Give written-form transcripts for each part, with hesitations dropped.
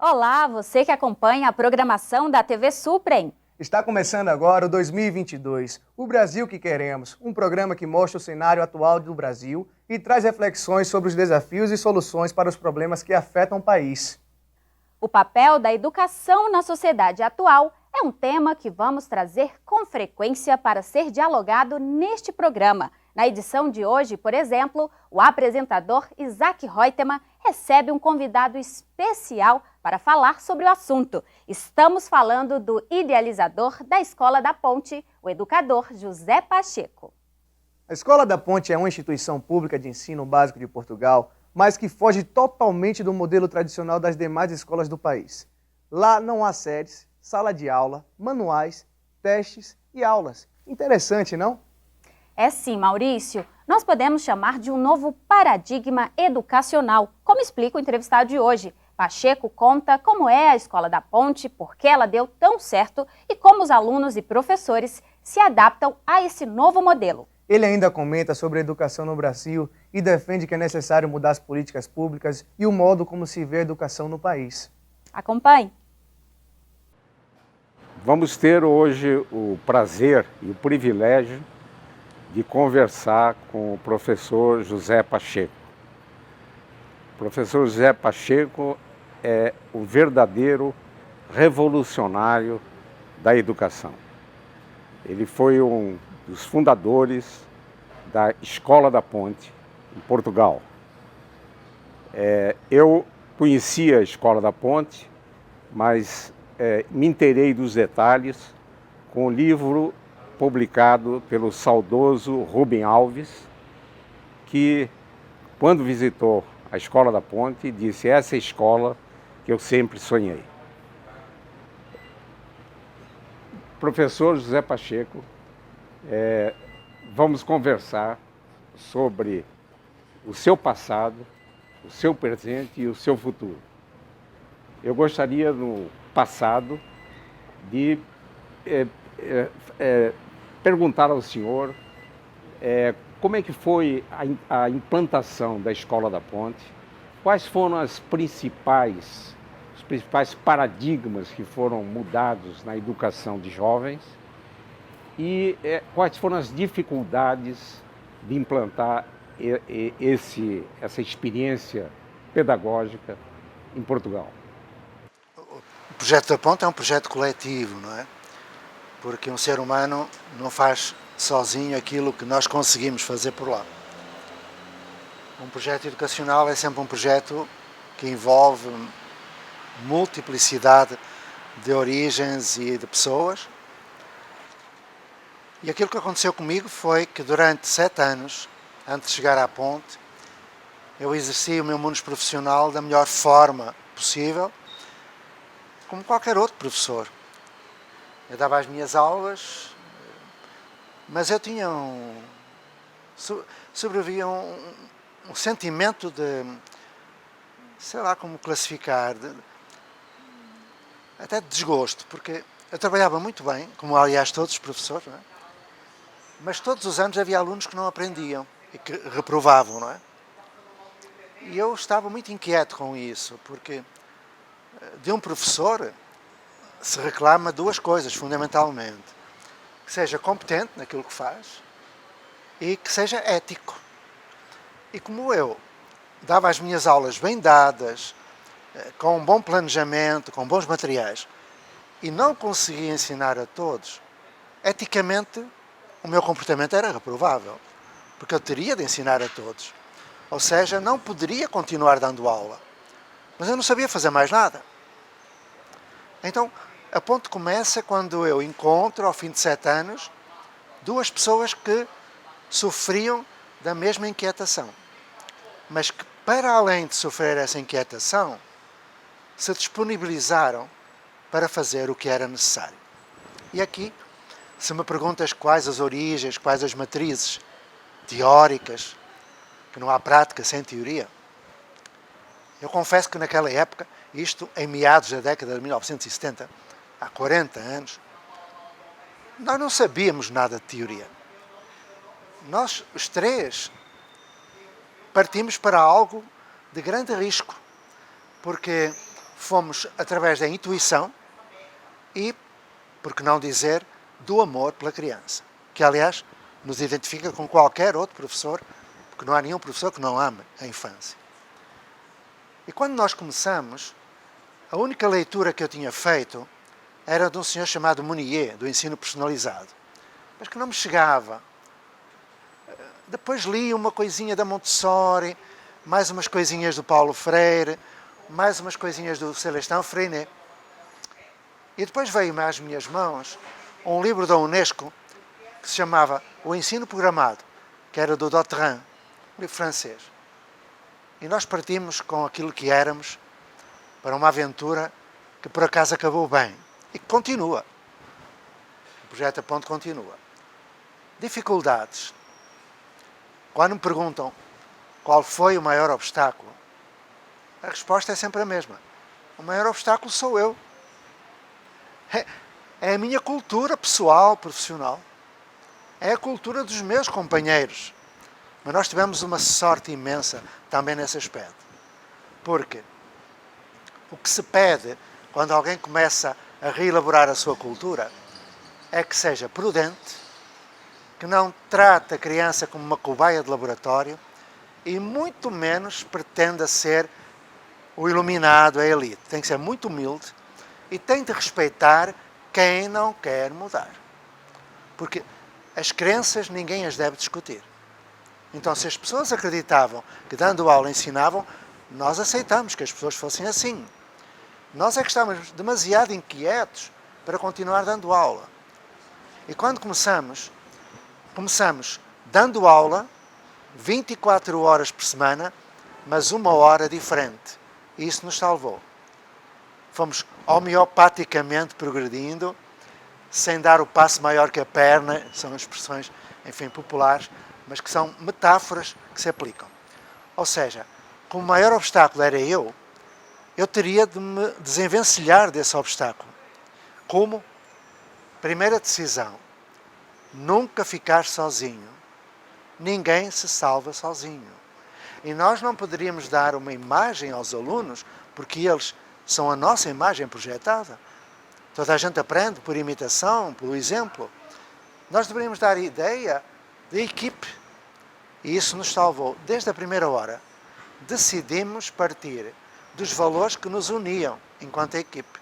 Olá, você que acompanha a programação da TV Suprem. Está começando agora o 2022, o Brasil que queremos, um programa que mostra o cenário atual do Brasil e traz reflexões sobre os desafios e soluções para os problemas que afetam o país. O papel da educação na sociedade atual é um tema que vamos trazer com frequência para ser dialogado neste programa. Na edição de hoje, por exemplo, o apresentador Isaac Reutemann recebe um convidado especial para falar sobre o assunto. Estamos falando do idealizador da Escola da Ponte, o educador José Pacheco. A Escola da Ponte é uma instituição pública de ensino básico de Portugal, mas que foge totalmente do modelo tradicional das demais escolas do país. Lá não há séries, sala de aula, manuais, testes e aulas. Interessante, não? É sim, Maurício. Nós podemos chamar de um novo paradigma educacional, como explica o entrevistado de hoje. Pacheco conta como é a Escola da Ponte, por que ela deu tão certo e como os alunos e professores se adaptam a esse novo modelo. Ele ainda comenta sobre a educação no Brasil e defende que é necessário mudar as políticas públicas e o modo como se vê a educação no país. Acompanhe. Vamos ter hoje o prazer e o privilégio de conversar com o professor José Pacheco. O professor José Pacheco é o verdadeiro revolucionário da educação. Ele foi um dos fundadores da Escola da Ponte, em Portugal. Eu conhecia a Escola da Ponte, mas me inteirei dos detalhes com o livro publicado pelo saudoso Rubem Alves, que, quando visitou a Escola da Ponte, disse: essa é a escola que eu sempre sonhei. Professor José Pacheco, vamos conversar sobre o seu passado, o seu presente e o seu futuro. Eu gostaria, no passado, de perguntar ao senhor como é que foi a implantação da Escola da Ponte, quais foram os principais paradigmas que foram mudados na educação de jovens e quais foram as dificuldades de implantar essa experiência pedagógica em Portugal. O projeto da Ponte é um projeto coletivo, não é? Porque um ser humano não faz sozinho aquilo que nós conseguimos fazer por lá. Um projeto educacional é sempre um projeto que envolve multiplicidade de origens e de pessoas. E aquilo que aconteceu comigo foi que durante 7 anos, antes de chegar à Ponte, eu exerci o meu mundo profissional da melhor forma possível, como qualquer outro professor. Eu dava as minhas aulas, mas eu tinha sobrevivia um sentimento de, sei lá como classificar, até de desgosto, porque eu trabalhava muito bem, como aliás todos os professores, não é? Mas todos os anos havia alunos que não aprendiam e que reprovavam, não é? E eu estava muito inquieto com isso, porque de um professor se reclama 2 coisas, fundamentalmente. Que seja competente naquilo que faz e que seja ético. E como eu dava as minhas aulas bem dadas, com um bom planejamento, com bons materiais, e não conseguia ensinar a todos, eticamente o meu comportamento era reprovável, porque eu teria de ensinar a todos. Ou seja, não poderia continuar dando aula. Mas eu não sabia fazer mais nada. Então, a Ponte começa quando eu encontro, ao fim de 7 anos, 2 pessoas que sofriam da mesma inquietação, mas que, para além de sofrer essa inquietação, se disponibilizaram para fazer o que era necessário. E aqui, se me perguntas quais as origens, quais as matrizes teóricas, que não há prática sem teoria, eu confesso que naquela época, isto em meados da década de 1970, há 40 anos, nós não sabíamos nada de teoria. Nós, os 3, partimos para algo de grande risco, porque fomos através da intuição e, por que não dizer, do amor pela criança, que aliás nos identifica com qualquer outro professor, porque não há nenhum professor que não ame a infância. E quando nós começamos, a única leitura que eu tinha feito era de um senhor chamado Mounier, do ensino personalizado, mas que não me chegava. Depois li uma coisinha da Montessori, mais umas coisinhas do Paulo Freire, mais umas coisinhas do Celestin Freinet. E depois veio-me às minhas mãos um livro da Unesco que se chamava O Ensino Programado, que era do Dautrin, um livro francês. E nós partimos com aquilo que éramos para uma aventura que por acaso acabou bem e que continua. O projeto A Ponte continua. Dificuldades. Quando me perguntam qual foi o maior obstáculo, a resposta é sempre a mesma. O maior obstáculo sou eu. É a minha cultura pessoal, profissional. É a cultura dos meus companheiros. Mas nós tivemos uma sorte imensa também nesse aspecto. Porque o que se pede quando alguém começa a reelaborar a sua cultura é que seja prudente, que não trate a criança como uma cobaia de laboratório e muito menos pretenda ser o iluminado, a elite. Tem que ser muito humilde e tem de respeitar quem não quer mudar. Porque as crenças ninguém as deve discutir. Então, se as pessoas acreditavam que dando aula ensinavam, nós aceitamos que as pessoas fossem assim. Nós é que estávamos demasiado inquietos para continuar dando aula. E quando começamos dando aula 24 horas por semana, mas 1 hora diferente. E isso nos salvou. Fomos homeopaticamente progredindo, sem dar o passo maior que a perna, são expressões, enfim, populares, mas que são metáforas que se aplicam. Ou seja, como o maior obstáculo era eu teria de me desenvencilhar desse obstáculo. Como? Primeira decisão, nunca ficar sozinho. Ninguém se salva sozinho. E nós não poderíamos dar uma imagem aos alunos, porque eles são a nossa imagem projetada. Toda a gente aprende por imitação, pelo exemplo. Nós deveríamos dar a ideia de equipe. E isso nos salvou. Desde a primeira hora, decidimos partir dos valores que nos uniam enquanto equipe.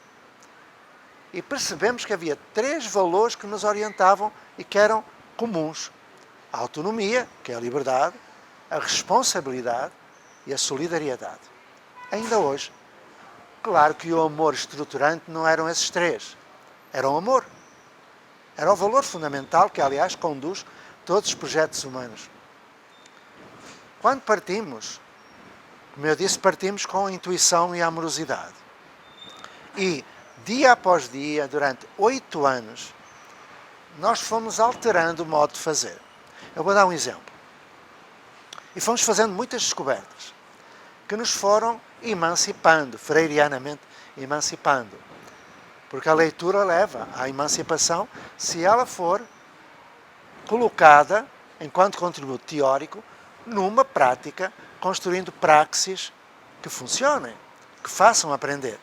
E percebemos que havia 3 valores que nos orientavam e que eram comuns. A autonomia, que é a liberdade, a responsabilidade e a solidariedade. Ainda hoje, claro que o amor estruturante não eram esses 3. Era o amor. Era o valor fundamental que, aliás, conduz todos os projetos humanos. Quando partimos, como eu disse, partimos com a intuição e a amorosidade. E, dia após dia, durante 8 anos, nós fomos alterando o modo de fazer. Eu vou dar um exemplo. E fomos fazendo muitas descobertas que nos foram emancipando, freirianamente emancipando. Porque a leitura leva à emancipação se ela for colocada, enquanto contributo teórico, numa prática, construindo praxis que funcionem, que façam aprender.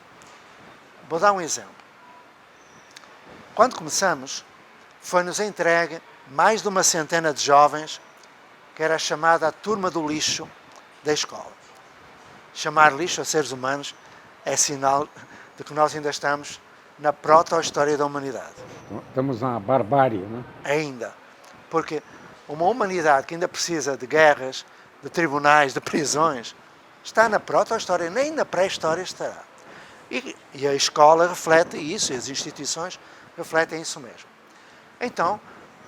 Vou dar um exemplo. Quando começamos, foi-nos entregue mais de uma centena de jovens, que era a chamada turma do lixo da escola. Chamar lixo a seres humanos é sinal de que nós ainda estamos na proto-história da humanidade. Estamos na barbárie, não é? Ainda. Porque uma humanidade que ainda precisa de guerras, de tribunais, de prisões, está na proto-história, nem na pré-história estará. E a escola reflete isso, e as instituições refletem isso mesmo. Então,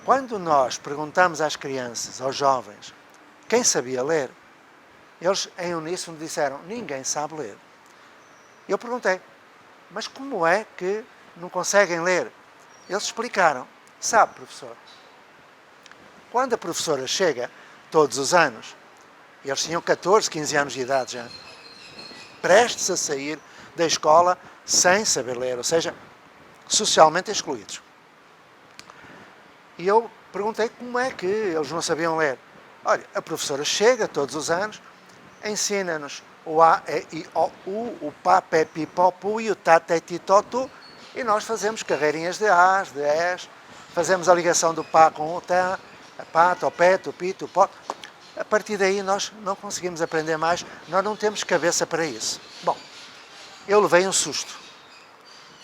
quando nós perguntamos às crianças, aos jovens, quem sabia ler, eles em uníssono disseram, ninguém sabe ler. Eu perguntei, mas como é que não conseguem ler? Eles explicaram, sabe, professor, quando a professora chega, todos os anos, eles tinham 14, 15 anos de idade já, prestes a sair da escola sem saber ler, ou seja, socialmente excluídos. E eu perguntei como é que eles não sabiam ler. Olha, a professora chega todos os anos, ensina-nos o A, E, I, O, U, o Pá, Pé, Pi, Pó, Pu e o Tá, Té, Ti, Tó, Tu. E nós fazemos carreirinhas de As, de Es, fazemos a ligação do Pá com o Tá, Pá, Tó, Pé, Tu, Pi, Tu, Pó. A partir daí nós não conseguimos aprender mais, nós não temos cabeça para isso. Bom, eu levei um susto,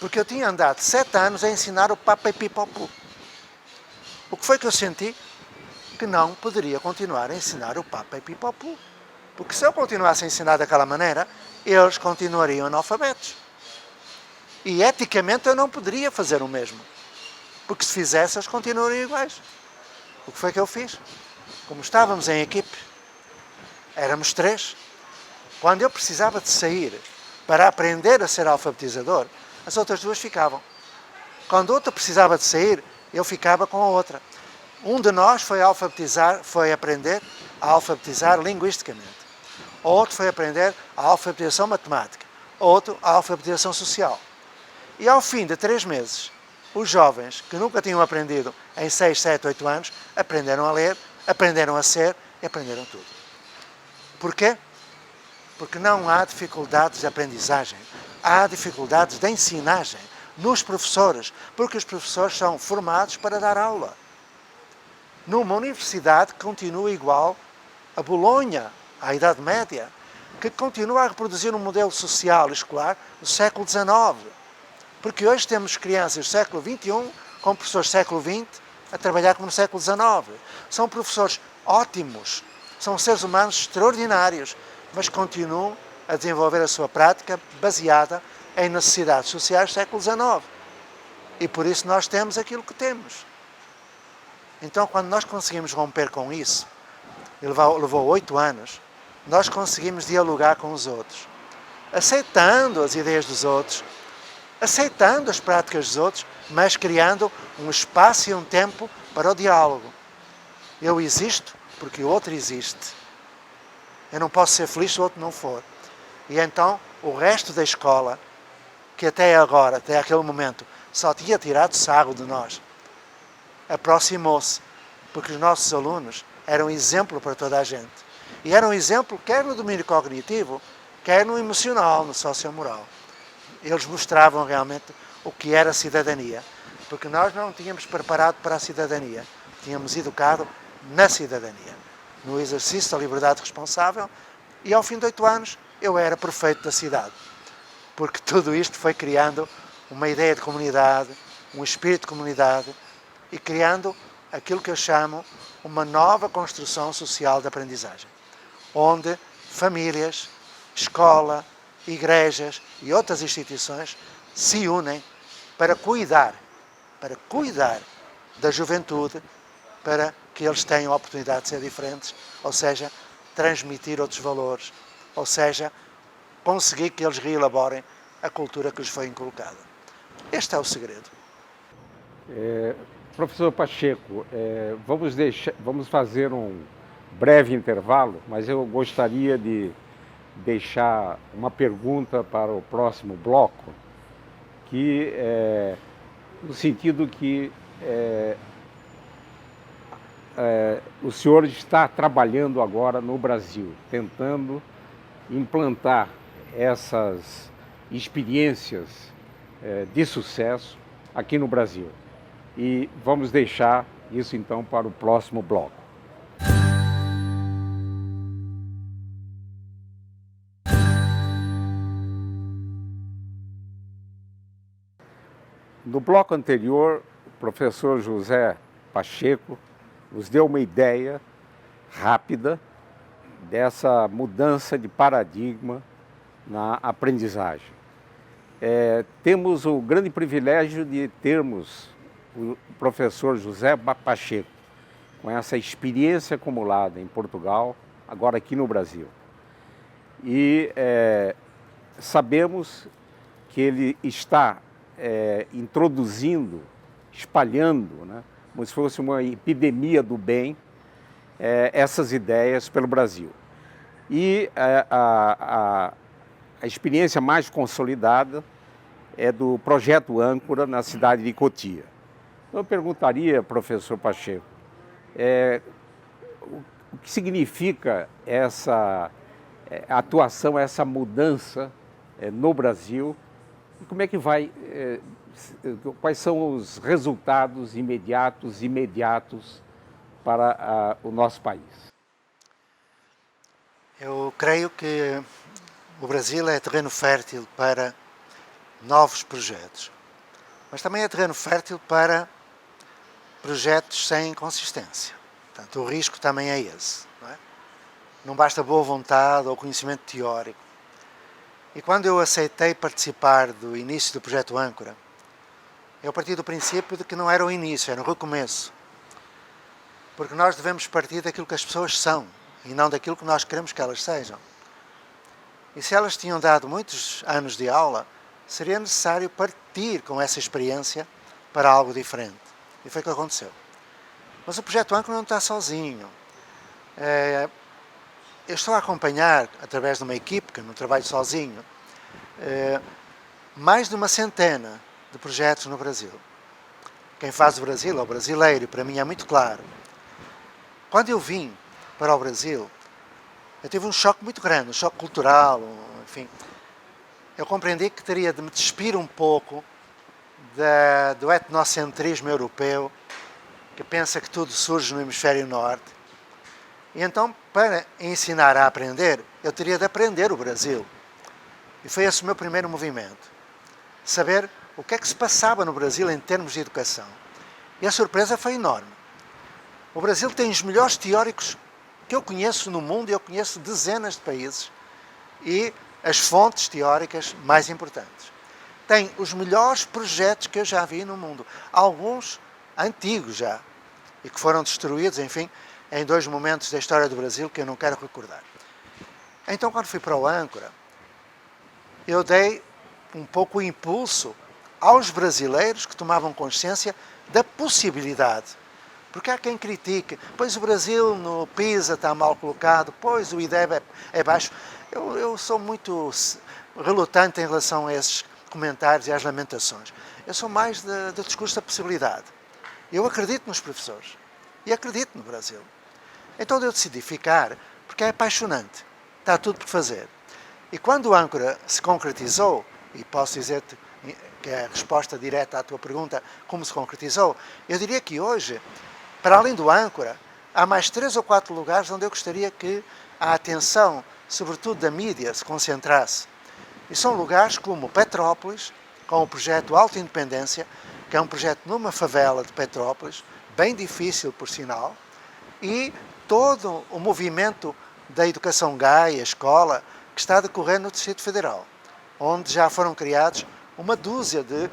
porque eu tinha andado 7 anos a ensinar o Pá, Pé, Pi, Pó, Pu. O que foi que eu senti? Que não poderia continuar a ensinar o Pá, Pé, Pi, Pó, Pu. Porque se eu continuasse a ensinar daquela maneira, eles continuariam analfabetos. E eticamente eu não poderia fazer o mesmo. Porque se fizesse, eles continuariam iguais. O que foi que eu fiz? Como estávamos em equipe, éramos 3, quando eu precisava de sair para aprender a ser alfabetizador, as outras 2 ficavam. Quando outra precisava de sair, eu ficava com a outra. Um de nós foi aprender a alfabetizar linguisticamente. Outro foi aprender a alfabetização matemática. Outro a alfabetização social. E ao fim de 3 meses, os jovens que nunca tinham aprendido em 6, 7, 8 anos, aprenderam a ler, aprenderam a ser e aprenderam tudo. Porquê? Porque não há dificuldades de aprendizagem, há dificuldades de ensinagem nos professores, porque os professores são formados para dar aula. Numa universidade que continua igual a Bolonha, à Idade Média, que continua a reproduzir um modelo social e escolar do século XIX. Porque hoje temos crianças do século XXI com professores do século XX a trabalhar como no século XIX. São professores ótimos, são seres humanos extraordinários, mas continuam a desenvolver a sua prática baseada em necessidades sociais do século XIX. E por isso nós temos aquilo que temos. Então, quando nós conseguimos romper com isso, e levou 8 anos, nós conseguimos dialogar com os outros, aceitando as ideias dos outros, aceitando as práticas dos outros, mas criando um espaço e um tempo para o diálogo. Eu existo porque o outro existe. Eu não posso ser feliz se o outro não for. E então, o resto da escola, que até agora, até aquele momento, só tinha tirado sarro de nós, aproximou-se, porque os nossos alunos eram exemplo para toda a gente. E eram exemplo quer no domínio cognitivo, quer no emocional, no sociomoral. Eles mostravam realmente o que era a cidadania, porque nós não tínhamos preparado para a cidadania, tínhamos educado na cidadania, no exercício da liberdade responsável, e ao fim de 8 anos eu era prefeito da cidade, porque tudo isto foi criando uma ideia de comunidade, um espírito de comunidade, e criando aquilo que eu chamo uma nova construção social de aprendizagem, onde famílias, escola, igrejas e outras instituições se unem para cuidar da juventude, para que eles tenham a oportunidade de ser diferentes, ou seja, transmitir outros valores, ou seja, conseguir que eles reelaborem a cultura que lhes foi inculcada. Este é o segredo. Professor Pacheco, vamos fazer um breve intervalo, mas eu gostaria de deixar uma pergunta para o próximo bloco, que no sentido que o senhor está trabalhando agora no Brasil, tentando implantar essas experiências de sucesso aqui no Brasil. E vamos deixar isso então para o próximo bloco. No bloco anterior, o professor José Pacheco nos deu uma ideia rápida dessa mudança de paradigma na aprendizagem. Temos o grande privilégio de termos o professor José Pacheco, com essa experiência acumulada em Portugal, agora aqui no Brasil. E sabemos que ele está introduzindo, espalhando, né, como se fosse uma epidemia do bem, essas ideias pelo Brasil. E a experiência mais consolidada é do projeto Âncora na cidade de Cotia. Eu perguntaria, professor Pacheco, o que significa a atuação, essa mudança no Brasil, e como é que vai, quais são os resultados imediatos para o nosso país? Eu creio que o Brasil é terreno fértil para novos projetos, mas também é terreno fértil para projetos sem consistência. Portanto, o risco também é esse. Não é? Não basta boa vontade ou conhecimento teórico. E quando eu aceitei participar do início do projeto Âncora, eu parti do princípio de que não era o início, era um recomeço. Porque nós devemos partir daquilo que as pessoas são e não daquilo que nós queremos que elas sejam. E se elas tinham dado muitos anos de aula, seria necessário partir com essa experiência para algo diferente. E foi o que aconteceu. Mas o projeto Âncora não está sozinho. Eu estou a acompanhar, através de uma equipe, que eu não trabalho sozinho, mais de uma centena de projetos no Brasil. Quem faz o Brasil é o brasileiro, e para mim é muito claro. Quando eu vim para o Brasil, eu tive um choque muito grande, um choque cultural, enfim. Eu compreendi que teria de me despir um pouco do etnocentrismo europeu, que pensa que tudo surge no hemisfério norte. E então, para ensinar a aprender, eu teria de aprender o Brasil. E foi esse o meu primeiro movimento. Saber o que é que se passava no Brasil em termos de educação. E a surpresa foi enorme. O Brasil tem os melhores teóricos que eu conheço no mundo, e eu conheço dezenas de países, e as fontes teóricas mais importantes. Tem os melhores projetos que eu já vi no mundo. Alguns antigos já, e que foram destruídos, enfim, em dois momentos da história do Brasil que eu não quero recordar. Então, quando fui para o Âncora, eu dei um pouco o impulso aos brasileiros que tomavam consciência da possibilidade. Porque há quem critique, pois o Brasil no PISA está mal colocado, pois o IDEB é baixo. Eu sou muito relutante em relação a esses comentários e às lamentações. Eu sou mais do discurso da possibilidade. Eu acredito nos professores e acredito no Brasil. Então eu decidi ficar, porque é apaixonante. Está tudo por fazer. E quando o Âncora se concretizou, e posso dizer-te que é a resposta direta à tua pergunta, como se concretizou, eu diria que hoje, para além do Âncora, há mais 3 ou 4 lugares onde eu gostaria que a atenção, sobretudo da mídia, se concentrasse. E são lugares como Petrópolis, com o projeto Alta Independência, que é um projeto numa favela de Petrópolis, bem difícil por sinal, e todo o movimento da educação GAI, a escola, que está a decorrer no Distrito Federal, onde já foram criados uma dúzia de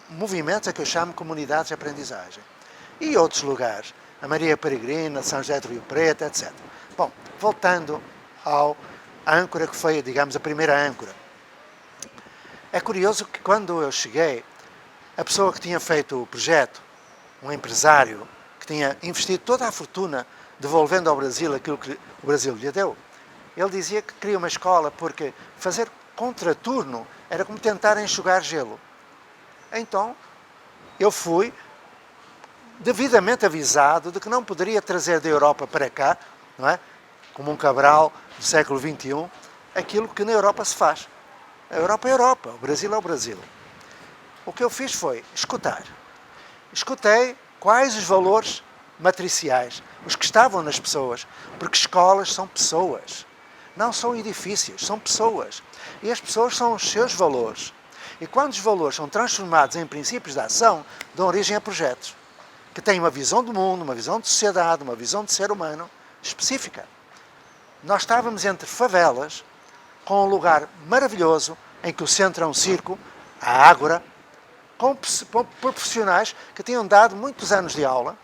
movimentos a que eu chamo comunidades de aprendizagem. E outros lugares, a Maria Peregrina, São José do Rio Preto, etc. Bom, voltando ao Âncora, que foi, digamos, a primeira Âncora. É curioso que quando eu cheguei, a pessoa que tinha feito o projeto, um empresário que tinha investido toda a fortuna devolvendo ao Brasil aquilo que o Brasil lhe deu, ele dizia que queria uma escola porque fazer contraturno era como tentar enxugar gelo. Então, eu fui devidamente avisado de que não poderia trazer da Europa para cá, não é? Como um Cabral do século XXI, aquilo que na Europa se faz. A Europa é a Europa, o Brasil é o Brasil. O que eu fiz foi escutar. Escutei quais os valores matriciais, os que estavam nas pessoas, porque escolas são pessoas, não são edifícios, são pessoas. E as pessoas são os seus valores. E quando os valores são transformados em princípios de ação, dão origem a projetos que têm uma visão do mundo, uma visão de sociedade, uma visão de ser humano específica. Nós estávamos entre favelas, com um lugar maravilhoso, em que o centro é um circo, a Ágora, com profissionais que tinham dado muitos anos de aula,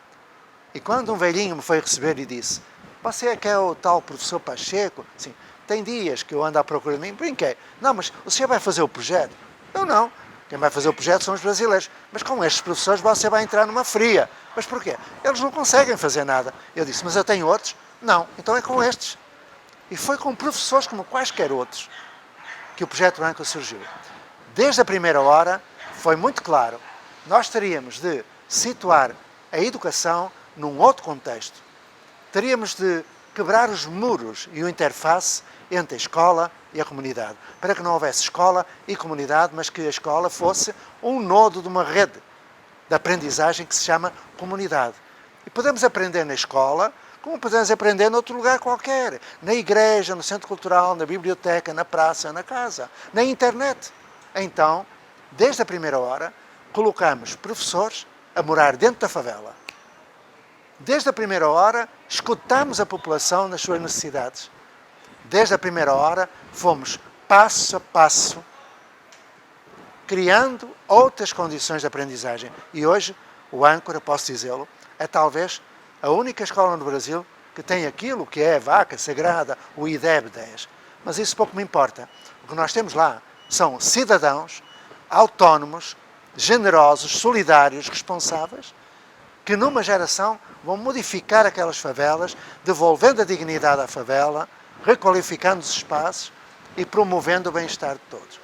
e quando um velhinho me foi receber e disse: "Você é que é o tal professor Pacheco?" Sim, tem dias que eu ando à procura de mim, brinquei. "Não, mas o senhor vai fazer o projeto?" "Eu não. Quem vai fazer o projeto são os brasileiros. Mas com estes professores você vai entrar numa fria." "Mas porquê?" "Eles não conseguem fazer nada." Eu disse: "Mas eu tenho outros?" "Não, então é com estes." E foi com professores como quaisquer outros que o projeto Âncora surgiu. Desde a primeira hora foi muito claro, nós teríamos de situar a educação num outro contexto. Teríamos de quebrar os muros e o interface entre a escola e a comunidade, para que não houvesse escola e comunidade, mas que a escola fosse um nodo de uma rede de aprendizagem que se chama comunidade. E podemos aprender na escola, como podemos aprender noutro lugar qualquer, na igreja, no centro cultural, na biblioteca, na praça, na casa, na internet. Então, desde a primeira hora, colocamos professores a morar dentro da favela. Desde a primeira hora, escutamos a população nas suas necessidades. Desde a primeira hora, fomos passo a passo criando outras condições de aprendizagem. E hoje, o Âncora, posso dizê-lo, é talvez a única escola no Brasil que tem aquilo que é a vaca sagrada, o IDEB 10. Mas isso pouco me importa. O que nós temos lá são cidadãos autónomos, generosos, solidários, responsáveis, que numa geração vão modificar aquelas favelas, devolvendo a dignidade à favela, requalificando os espaços e promovendo o bem-estar de todos.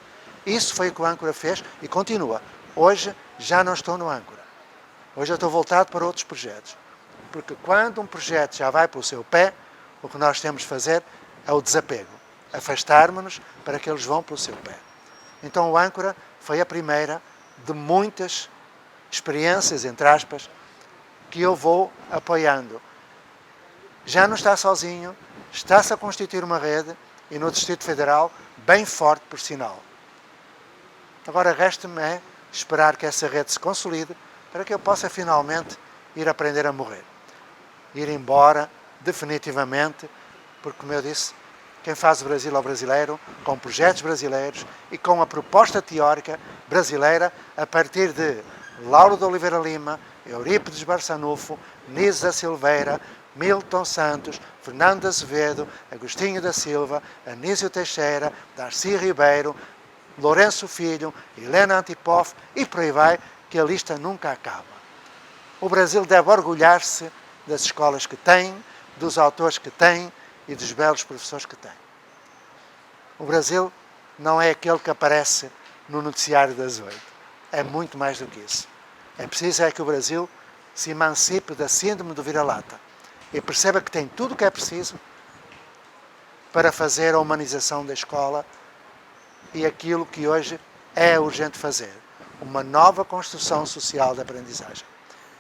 Isso foi o que o Âncora fez e continua. Hoje já não estou no Âncora. Hoje eu estou voltado para outros projetos. Porque quando um projeto já vai pelo seu pé, o que nós temos de fazer é o desapego. Afastarmos-nos para que eles vão pelo seu pé. Então o Âncora foi a primeira de muitas experiências, entre aspas, que eu vou apoiando. Já não está sozinho, está-se a constituir uma rede e no Distrito Federal bem forte, por sinal. Agora resta-me é esperar que essa rede se consolide para que eu possa finalmente ir aprender a morrer. Ir embora, definitivamente, porque, como eu disse, quem faz o Brasil ao brasileiro, com projetos brasileiros e com a proposta teórica brasileira a partir de Lauro de Oliveira Lima, Eurípides Barçanufo, Nisa Silveira, Milton Santos, Fernando Azevedo, Agostinho da Silva, Anísio Teixeira, Darcy Ribeiro, Lourenço Filho, Helena Antipoff e por aí vai, que a lista nunca acaba. O Brasil deve orgulhar-se das escolas que tem, dos autores que tem e dos belos professores que tem. O Brasil não é aquele que aparece no noticiário das 8. É muito mais do que isso. É preciso que o Brasil se emancipe da síndrome do vira-lata e perceba que tem tudo o que é preciso para fazer a humanização da escola e aquilo que hoje é urgente fazer. Uma nova construção social da aprendizagem,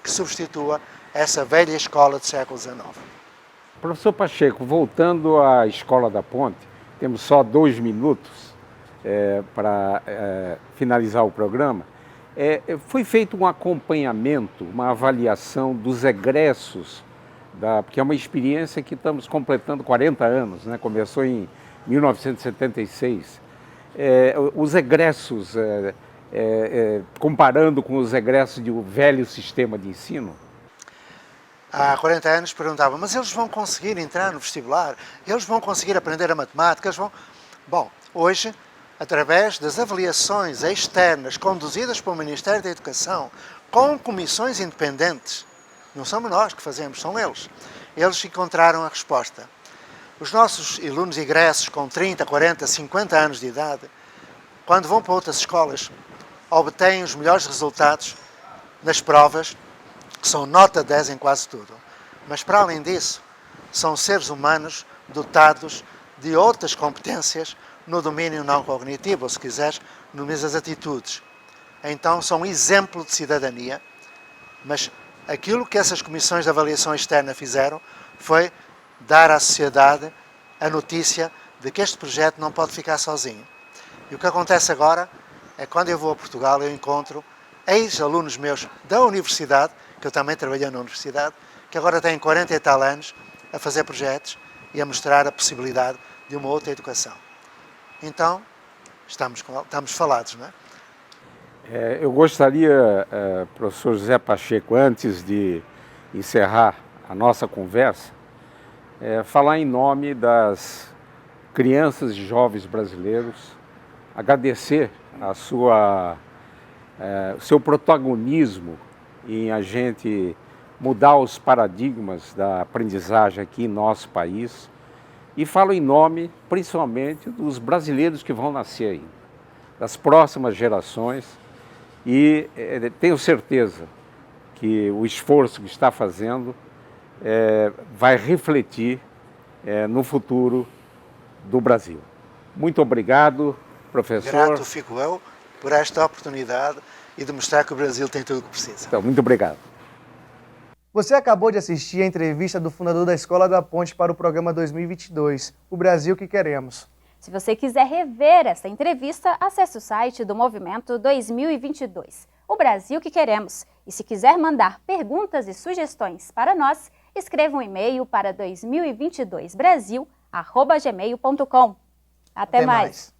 que substitua essa velha escola do século XIX. Professor Pacheco, voltando à Escola da Ponte, temos só 2 minutos para finalizar o programa. Foi feito um acompanhamento, uma avaliação dos egressos, porque é uma experiência que estamos completando 40 anos, né? Começou em 1976. Os egressos, comparando com os egressos do velho sistema de ensino? Há 40 anos perguntavam, mas eles vão conseguir entrar no vestibular? Eles vão conseguir aprender a matemática? Bom, hoje, através das avaliações externas conduzidas pelo Ministério da Educação, com comissões independentes, não somos nós que fazemos, são eles. Eles encontraram a resposta. Os nossos alunos egressos com 30, 40, 50 anos de idade, quando vão para outras escolas, obtêm os melhores resultados nas provas, que são nota 10 em quase tudo. Mas, para além disso, são seres humanos dotados de outras competências no domínio não cognitivo, ou, se quiseres, no mesmo das atitudes. Então, são um exemplo de cidadania, mas aquilo que essas comissões de avaliação externa fizeram foi dar à sociedade a notícia de que este projeto não pode ficar sozinho. E o que acontece agora é que quando eu vou a Portugal eu encontro ex-alunos meus da universidade, que eu também trabalhei na universidade, que agora têm 40 e tal anos a fazer projetos e a mostrar a possibilidade de uma outra educação. Então, estamos falados, não é? Eu gostaria, professor José Pacheco, antes de encerrar a nossa conversa, falar em nome das crianças e jovens brasileiros, agradecer o seu protagonismo em a gente mudar os paradigmas da aprendizagem aqui em nosso país e falo em nome, principalmente, dos brasileiros que vão nascer aí, das próximas gerações e tenho certeza que o esforço que está fazendo vai refletir no futuro do Brasil. Muito obrigado, professor. Grato fico eu por esta oportunidade e de mostrar que o Brasil tem tudo o que precisa. Então, muito obrigado. Você acabou de assistir a entrevista do fundador da Escola da Ponte para o programa 2022, O Brasil que Queremos. Se você quiser rever essa entrevista, acesse o site do Movimento 2022, O Brasil que Queremos. E se quiser mandar perguntas e sugestões para nós, escreva um e-mail para 2022brasil@gmail.com. Até mais!